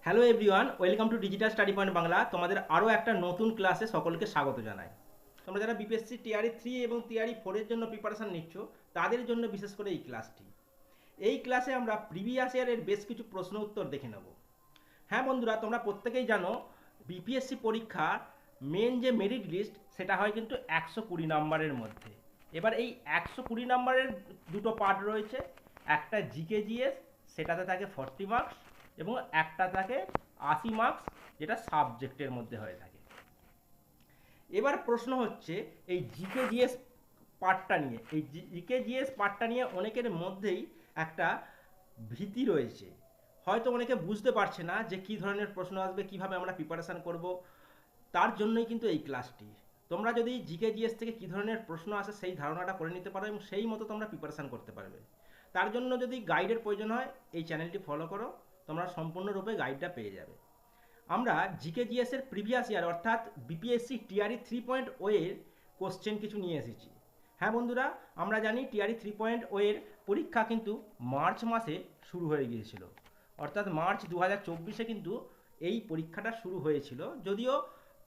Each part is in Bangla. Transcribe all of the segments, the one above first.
Hello everyone, welcome to digital study point Bangla. তোমাদের আরও একটা নতুন ক্লাসে সকলকে স্বাগত জানাই। তোমরা যারা বিপিএসসি টিআরই 3 এবং টিআরই 4 এর জন্য প্রিপারেশন নিচ্ছ, তাদের জন্য বিশেষ করে এই ক্লাসটি। এই ক্লাসে আমরা প্রিভিয়াস ইয়ারের বেশ কিছু প্রশ্ন উত্তর দেখে নেব। হ্যাঁ বন্ধুরা, তোমরা প্রত্যেকেই জানো বিপিএসসি পরীক্ষা মেন যে মেরিট লিস্ট সেটা হয় কিন্তু 120 নাম্বারের মধ্যে। এবার এই 120 নাম্বারের দুটো পার্ট রয়েছে, একটা জিকে জিএস, সেটাতে থাকে 40 মার্কস, এবং একটা থাকে 80 মার্কস, যেটা সাবজেক্টের মধ্যে হয়ে থাকে। এবার প্রশ্ন হচ্ছে এই জিকে জিএস পার্টটা নিয়ে, এই জিকে জিএস পার্টটা নিয়ে অনেকের মধ্যেই একটা ভীতি রয়েছে। হয়তো অনেকে বুঝতে পারছে না যে কী ধরনের প্রশ্ন আসবে, কিভাবে আমরা প্রিপারেশান করব। তার জন্যই কিন্তু এই ক্লাসটি। তোমরা যদি জিকে জিএস থেকে কী ধরনের প্রশ্ন আসে সেই ধারণাটা করে নিতে পারো এবং সেই মতো তোমরা প্রিপারেশান করতে পারবে। তার জন্য যদি গাইডের প্রয়োজন হয়, এই চ্যানেলটি ফলো করো, তোমরা সম্পূর্ণরূপে গাইডটা পেয়ে যাবে। আমরা জিকে জিএস এর প্রিভিয়াস ইয়ার অর্থাৎ বিপিএসসি টিআরই 3.0 এর কোশ্চেন কিছু নিয়ে এসেছি। হ্যাঁ বন্ধুরা, আমরা জানি টিআরই 3.0 এর পরীক্ষা কিন্তু মার্চ মাসে শুরু হয়ে গিয়েছিল, অর্থাৎ মার্চ 2024-এ কিন্তু এই পরীক্ষাটা শুরু হয়েছিল। যদিও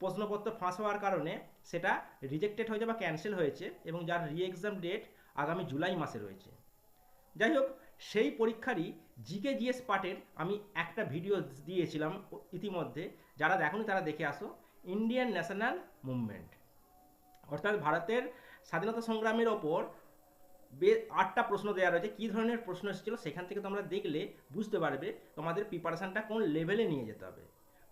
প্রশ্নপত্র ফাঁস হওয়ার কারণে সেটা রিজেক্টেড হয়েছে বা ক্যান্সেল হয়েছে, এবং যার রি এক্সাম ডেট আগামী জুলাই মাসে রয়েছে। যাই হোক, সেই পরীক্ষারই জিকে জিএস পার্টের আমি একটা ভিডিও দিয়েছিলাম ইতিমধ্যে। যারা দেখোনি তারা দেখে আসো। ইন্ডিয়ান ন্যাশনাল মুভমেন্ট, অর্থাৎ ভারতের স্বাধীনতা সংগ্রামের ওপর 8টা প্রশ্ন দেওয়া রয়েছে। কী ধরনের প্রশ্ন এসেছিলো সেখান থেকে তোমরা দেখলে বুঝতে পারবে তোমাদের প্রিপারেশানটা কোন লেভেলে নিয়ে যেতে হবে।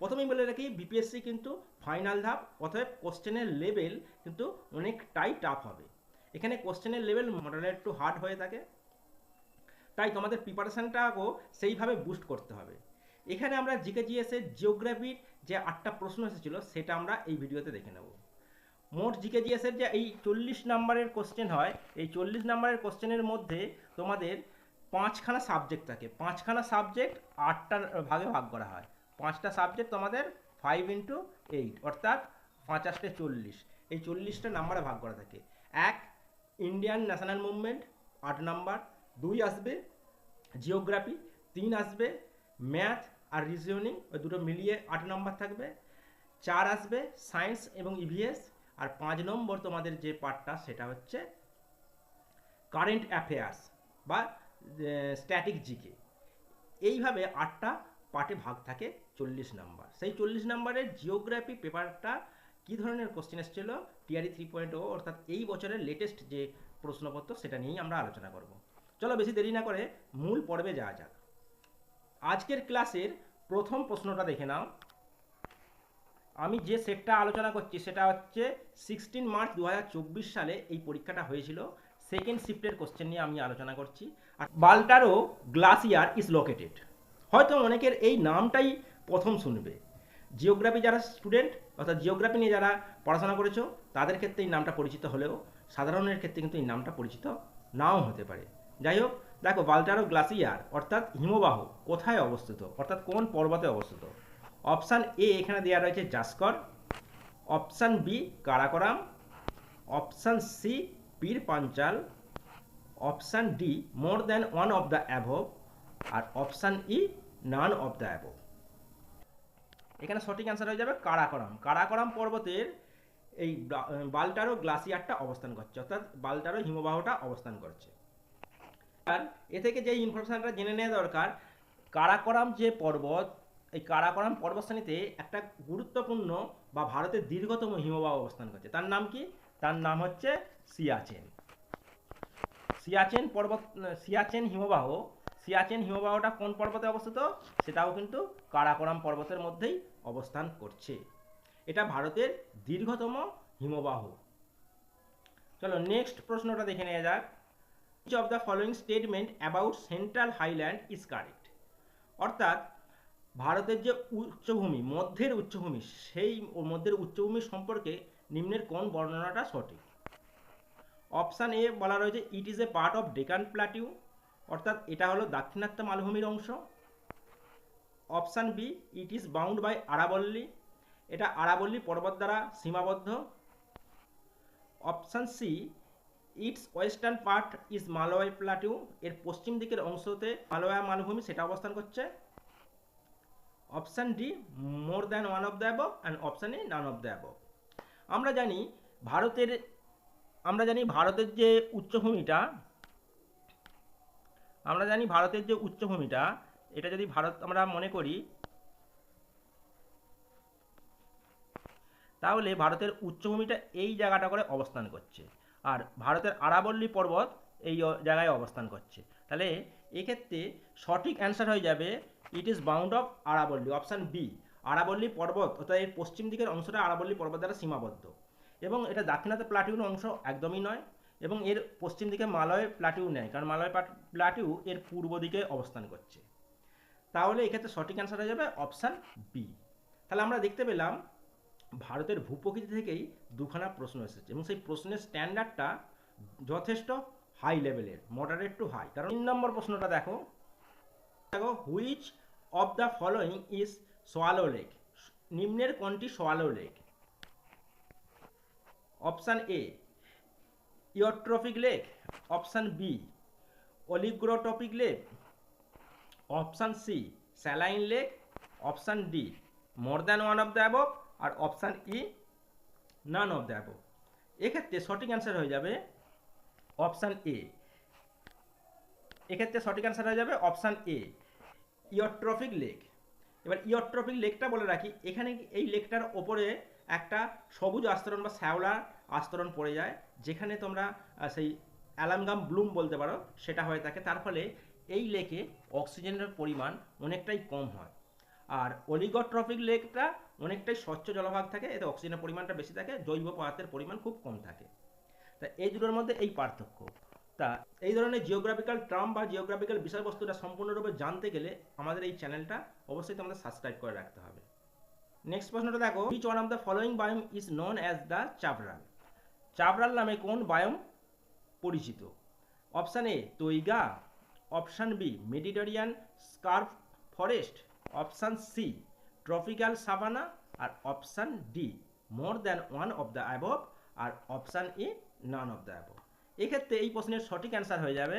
প্রথমেই বলে রাখি, বিপিএসসি কিন্তু ফাইনাল ধাপ, অতএব কোশ্চেনের লেভেল কিন্তু অনেকটাই টাফ হবে। এখানে কোশ্চেনের লেভেল মডারেট টু হার্ড হয়ে থাকে, তাই তোমাদের প্রিপারেশানটাকেও সেইভাবে বুস্ট করতে হবে। এখানে আমরা জিকে জিএসের জিওগ্রাফির যে 8টা প্রশ্ন এসেছিলো সেটা আমরা এই ভিডিওতে দেখে নেব। মোট জিকে জিএসের যে এই 40 নাম্বারের কোশ্চেন হয়, এই 40 নাম্বারের কোশ্চেনের মধ্যে তোমাদের 5খানা সাবজেক্ট থাকে। 5খানা সাবজেক্ট 8টা ভাগে ভাগ করা হয়। 5টা সাবজেক্ট তোমাদের 5 × 8, অর্থাৎ 5 × 8 = 40। এই 40টা নাম্বারে ভাগ করা থাকে। 1 ইন্ডিয়ান ন্যাশনাল মুভমেন্ট 8 নাম্বার, 2 আসবে জিওগ্রাফি, 3 আসবে ম্যাথ আর রিজনিং, ওই দুটো মিলিয়ে 8 নাম্বার থাকবে। 4 আসবে সায়েন্স এবং ইভিএস, আর 5 নম্বর তোমাদের যে পার্টটা সেটা হচ্ছে কারেন্ট অ্যাফেয়ার্স বা স্ট্যাটিক জিকে। এইভাবে 8টা পার্টে ভাগ থাকে 40 নাম্বার। সেই 40 নাম্বারের জিওগ্রাফি পেপারটা কী ধরনের কোশ্চেন এসেছিলো টিআরই 3.0, অর্থাৎ এই বছরের লেটেস্ট যে প্রশ্নপত্র সেটা নিয়েই আমরা আলোচনা করব। চলো বেশি দেরি না করে মূল পর্বে যাওয়া যাক। আজকের ক্লাসের প্রথম প্রশ্নটা দেখে নাও। আমি যে সেটটা আলোচনা করছি সেটা হচ্ছে 16 মার্চ 2024 সালে এই পরীক্ষাটা হয়েছিল। সেকেন্ড শিফটের কোশ্চেন নিয়ে আমি আলোচনা করছি। আর বাল্টারো গ্লাসিয়ার ইজ লোকেটেড, হয়তো অনেকের এই নামটাই প্রথম শুনবে। জিওগ্রাফি যারা স্টুডেন্ট অর্থাৎ জিওগ্রাফি নিয়ে যারা পড়াশোনা করেছো তাদের ক্ষেত্রে এই নামটা পরিচিত হলেও সাধারণের ক্ষেত্রে কিন্তু এই নামটা পরিচিত নাও হতে পারে। যাই হোক, দেখো বাল্টারো গ্লাসিয়ার অর্থাৎ হিমবাহ কোথায় অবস্থিত, অর্থাৎ কোন পর্বতে অবস্থিত। অপশান এ এখানে দেওয়া রয়েছে Zanskar, option B Karakoram, option C Pir Panjal, option D more than one of the above, আর option E none of the above. এখানে সঠিক অ্যান্সার হয়ে যাবে কারাকোরাম। কারাকোরাম পর্বতের এই বাল্টারো গ্লাসিয়ারটা অবস্থান করছে, অর্থাৎ বাল্টারো হিমবাহটা অবস্থান করছে। আর এ থেকে যে ইনফরমেশনটা জেনে নেওয়া দরকার, কারাকোরাম যে পর্বত, এই কারাকোরাম পর্বতশ্রেণীতে একটা গুরুত্বপূর্ণ বা ভারতের দীর্ঘতম হিমবাহ অবস্থান করছে। তার নাম কি? তার নাম হচ্ছে সিয়াচেন। সিয়াচেন পর্বত, সিয়াচেন হিমবাহ, সিয়াচেন হিমবাহটা কোন পর্বতে অবস্থিত? সেটাও কিন্তু কারাকোরাম পর্বতের মধ্যেই অবস্থান করছে। এটা ভারতের দীর্ঘতম হিমবাহ। চলো নেক্সট প্রশ্নটা দেখে নেওয়া যাক। Which of the following statement about central highland is correct? অর্থাৎ ভারতের যে উচ্চভূমি, মধ্যের উচ্চভূমি, সেই মধ্যের উচ্চভূমি সম্পর্কে নিম্নের কোন বর্ণনাটা সঠিক? অপশান এ বলা রয়েছে it is a part of Deccan plateau, অর্থাৎ এটা হলো দাক্ষিণাত্য মালভূমির অংশ। Option B it is bound by আরাবল্লী, এটা আরাবল্লী পর্বত দ্বারা সীমাবদ্ধ। Option C its western part is Malwa plateau, এর পশ্চিম দিকের অংশতে মালয়া মালভূমি সেটা অবস্থান করছে। Option D more than one of the above and option A none of the above. আমরা জানি ভারতের ভারতের যে উচ্চভূমিটা, এটা যদি ভারত আমরা মনে করি, তাহলে ভারতের উচ্চভূমিটা এই জায়গাটা করে অবস্থান করছে, আর ভারতের আরাবল্লী পর্বত এই জায়গায় অবস্থান করছে। তাহলে এক্ষেত্রে সঠিক অ্যান্সার হয়ে যাবে ইট ইজ বাউন্ড অফ আরাবল্লী, অপশান বি। আরাবল্লী পর্বত অর্থাৎ এর পশ্চিম দিকের অংশটা আরাবল্লী পর্বত দ্বারা সীমাবদ্ধ, এবং এটা দাক্ষিণাত্য প্লাটিউর অংশ একদমই নয়, এবং এর পশ্চিম দিকে মালয় প্লাটিউ নেয়, কারণ মালয় প্লাটিউ এর পূর্ব দিকে অবস্থান করছে। তাহলে এক্ষেত্রে সঠিক অ্যান্সার হয়ে যাবে অপশান বি। তাহলে আমরা দেখতে পেলাম ভারতের ভূপ্রকৃতি থেকেই দুখানা প্রশ্ন এসেছে, এবং সেই প্রশ্নের স্ট্যান্ডার্ডটা যথেষ্ট হাই লেভেলের, মডারেট টু হাই। কারণ 3 নম্বর প্রশ্নটা দেখো, which of the following is shallow lake, নিম্নের কোনটি shallow lake? Option A eutrophic lake, option B oligotrophic lake, option C saline lake, option D more than one of the above, আর option E none of the above. এক্ষেত্রে সঠিক অ্যান্সার হয়ে যাবে অপশান এ। এক্ষেত্রে সঠিক অ্যান্সার হয়ে যাবে অপশান এ ইওট্রফিক লেক। এবার ইওট্রফিক লেকটা বলে রাখি, এখানে এই লেকটার ওপরে একটা সবুজ আস্তরণ বা শ্যাওলার আস্তরণ পড়ে যায়, যেখানে তোমরা সেই অ্যালামগাম ব্লুম বলতে পারো, সেটা হয়ে থাকে। তার ফলে এই লেকে অক্সিজেনের পরিমাণ অনেকটাই কম হয়। আর অলিগোট্রফিক লেকটা অনেকটাই স্বচ্ছ জলভাগ থাকে, এতে অক্সিজেনের পরিমাণটা বেশি থাকে, জৈব পদার্থের পরিমাণ খুব কম থাকে। তা এই দুটোর মধ্যে এই পার্থক্য। তা এই ধরনের জিওগ্রাফিক্যাল টার্ম বা জিওগ্রাফিক্যাল বিষয়বস্তুটা সম্পূর্ণরূপে জানতে গেলে আমাদের এই চ্যানেলটা অবশ্যই তোমাদের সাবস্ক্রাইব করে রাখতে হবে। নেক্সট প্রশ্নটা দেখো, which one of the following biome is known as the chaparral? Chaparral নামে কোন বায়োম পরিচিত? Option A taiga, option B Mediterranean scrub forest, option C tropical savanna, আর option D more than one of the above, আর option A none of the above. এক্ষেত্রে এই প্রশ্নের সঠিক অ্যান্সার হয়ে যাবে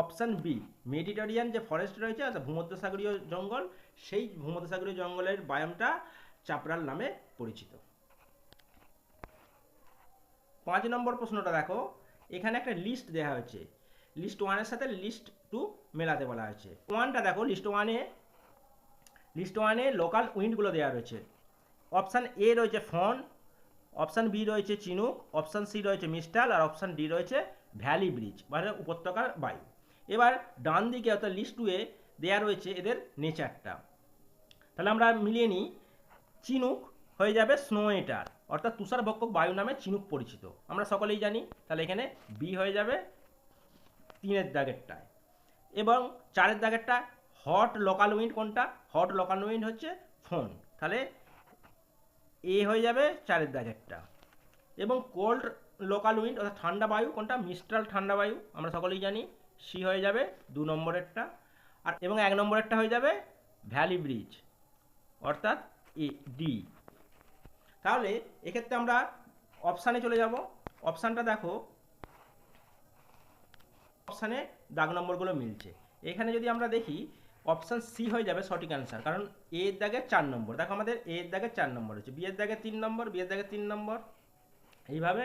অপশান বি মেডিটেরিয়ান যে ফরেস্ট রয়েছে অর্থাৎ ভূমধ্যসাগরীয় জঙ্গল, সেই ভূমধ্যসাগরীয় জঙ্গলের বায়োমটা চাপরাল নামে পরিচিত। 5 নম্বর প্রশ্নটা দেখো, এখানে একটা লিস্ট দেওয়া হয়েছে, লিস্ট 1-এর সাথে লিস্ট 2 মেলাতে বলা হয়েছে। 1টা দেখো, লিস্ট ওয়ানে লোকাল উইন্ডগুলো দেওয়া রয়েছে। অপশান এ রয়েছে ফন, অপশান বি রয়েছে চিনুক, অপশান সি রয়েছে মিস্টাল, আর অপশান ডি রয়েছে ভ্যালি ব্রিজ মানে উপত্যকার বায়ু। এবার ডান দিকে অর্থাৎ লিস্ট 2-এ দেওয়া রয়েছে এদের নেচারটা। তাহলে আমরা মিলিয়ে নিই, চিনুক হয়ে যাবে স্নো এটার, অর্থাৎ তুষারভক্ষক বায়ু নামে চিনুক পরিচিত, আমরা সকলেই জানি। তাহলে এখানে বি হয়ে যাবে 3-এর দাগেরটায়। এবং 4-এর দাগেরটা হট লোকাল উইন্ড কোনটা? হট লোকাল উইন্ড হচ্ছে ফোন, তাহলে এ হয়ে যাবে 4-এর দাগেরটা। এবং কোল্ড লোকাল উইন্ড অর্থাৎ ঠান্ডা বায়ু কোনটা? মিস্ট্রাল ঠান্ডা বায়ু, আমরা সকলেই জানি, সি হয়ে যাবে 2 নম্বরেরটা। আর এবং 1 নম্বরেরটা হয়ে যাবে ভ্যালি ব্রিজ অর্থাৎ এ ডি। তাহলে এক্ষেত্রে আমরা অপশানে চলে যাব। অপশানটা দেখো, অপশানে দাগ নম্বরগুলো মিলছে। এখানে যদি আমরা দেখি অপশান সি হয়ে যাবে সঠিক অ্যান্সার, কারণ এ এর দাগে 4 নম্বর, দেখো আমাদের এ এর দাগে 4 নম্বর হচ্ছে, বি এর দাগে 3 নম্বর, বি এর দাগে 3 নম্বর, এইভাবে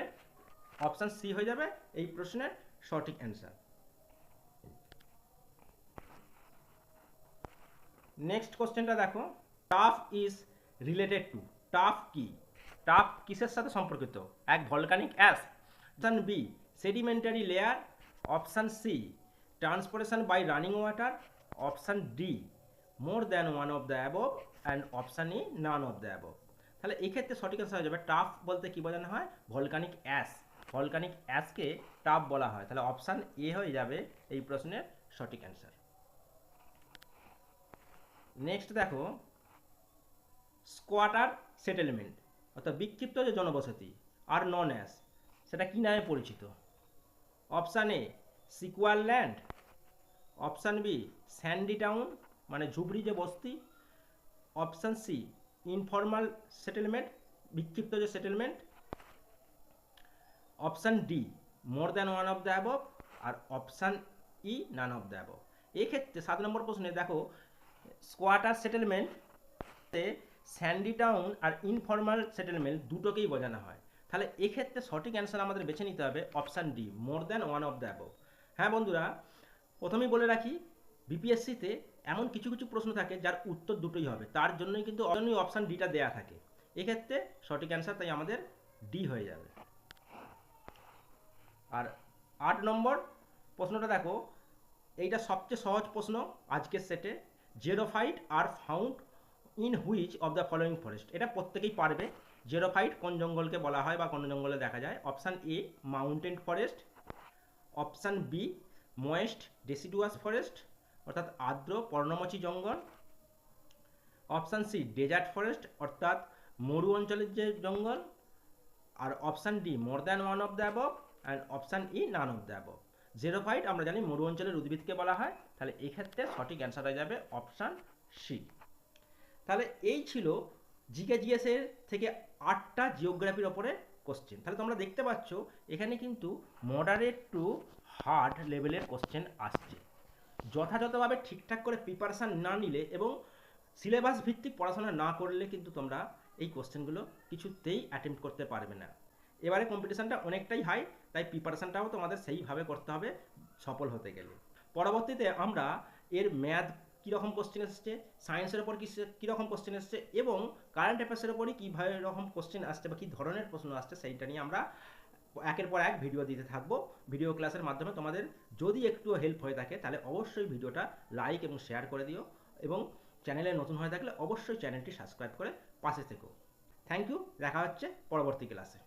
অপশান সি হয়ে যাবে এই প্রশ্নের সঠিক অ্যান্সার। নেক্সট কোশ্চেনটা দেখো, tuff is related to, tuff কি? টাফ কিসের সাথে সম্পর্কিত? এক volcanic ash, option B sedimentary layer, option C transportation by running water, option D more than one of the above, and option E none of the above. তাহলে এক্ষেত্রে সঠিক অ্যান্সার হয়ে যাবে টাফ বলতে কি বোঝানো হয়? ভলকানিক অ্যাশ, ভলকানিক অ্যাশকে টাফ বলা হয়। তাহলে অপশান এ হয়ে যাবে এই প্রশ্নের সঠিক অ্যান্সার। নেক্সট দেখো, স্কোয়াটার সেটেলমেন্ট অর্থাৎ বিক্ষিপ্ত যে জনবসতি আর নন অ্যাস, সেটা কি নামে পরিচিত? Option A sequel land, option B sandy town মানে ঝুবড়ি যে বস্তি, অপশান সি ইনফর্মাল সেটেলমেন্ট বিক্ষিপ্ত যে settlement, option D more than one of the above, আর option E none of the above. এক্ষেত্রে 7 নম্বর প্রশ্নে দেখো, স্কোয়াটার সেটেলমেন্ট স্যান্ডি টাউন আর ইনফর্মাল সেটেলমেন্ট দুটোকেই বোঝানো হয়। তাহলে এক্ষেত্রে সঠিক অ্যান্সার আমাদের বেছে নিতে হবে option D, more than one of the above. হ্যাঁ বন্ধুরা, প্রথমেই বলে রাখি বিপিএসসিতে এমন কিছু কিছু প্রশ্ন থাকে যার উত্তর দুটোই হবে, তার জন্যই কিন্তু অপশান ডিটা দেয়া থাকে। এক্ষেত্রে সঠিক অ্যান্সার তাই আমাদের ডি হয়ে যাবে। আর 8 নম্বর প্রশ্নটা দেখো, এইটা সবচেয়ে সহজ প্রশ্ন আজকের সেটে। Xerophyte are found in which of the following forest. এটা প্রত্যেকেই পারবে। জেরোফাইট কোন জঙ্গলকে বলা হয় বা কোন জঙ্গলে দেখা যায়? Option A mountain forest, option B moist deciduous forest অর্থাৎ আর্দ্র পর্ণমোচী জঙ্গল, অপশান সি ডেজার্ট ফরেস্ট অর্থাৎ মরু অঞ্চলের যে জঙ্গল, আর option D more than one of the above, and option E none of the above. Xerophyte আমরা জানি মরু অঞ্চলের উদ্ভিদকে বলা হয়, তাহলে এক্ষেত্রে সঠিক অ্যান্সার হয়ে যাবে অপশান সি। তাহলে এই ছিল জিকেজিএসের থেকে 8টা জিওগ্রাফির ওপরে কোশ্চেন। তাহলে তোমরা দেখতে পাচ্ছ এখানে কিন্তু মডারেট টু হার্ড লেভেলের কোশ্চেন আসছে। যথাযথভাবে ঠিকঠাক করে প্রিপারেশান না নিলে এবং সিলেবাস ভিত্তিক পড়াশোনা না করলে কিন্তু তোমরা এই কোশ্চেনগুলো কিছুতেই অ্যাটেম্প্ট করতে পারবে না। এবারে কম্পিটিশানটা অনেকটাই হাই, তাই প্রিপারেশানটাও তোমাদের সেইভাবে করতে হবে সফল হতে গেলে। পরবর্তীতে আমরা এর ম্যাথ কীরকম কোশ্চেন এসছে, সায়েন্সের ওপর কীরকম কোশ্চেন এসছে এবং কারেন্ট অ্যাফেয়ার্সের ওপরই কীভাবে রকম কোশ্চেন আসছে বা কী ধরনের প্রশ্ন আসছে সেইটা নিয়ে আমরা একের পর এক ভিডিও দিতে থাকবো। ভিডিও ক্লাসের মাধ্যমে তোমাদের যদি একটু হেল্প হয়ে থাকে তাহলে অবশ্যই ভিডিওটা লাইক এবং শেয়ার করে দিও, এবং চ্যানেলে নতুন হয়ে থাকলে অবশ্যই চ্যানেলটি সাবস্ক্রাইব করে পাশে থেকো। থ্যাংক ইউ, দেখা হচ্ছে পরবর্তী ক্লাসে।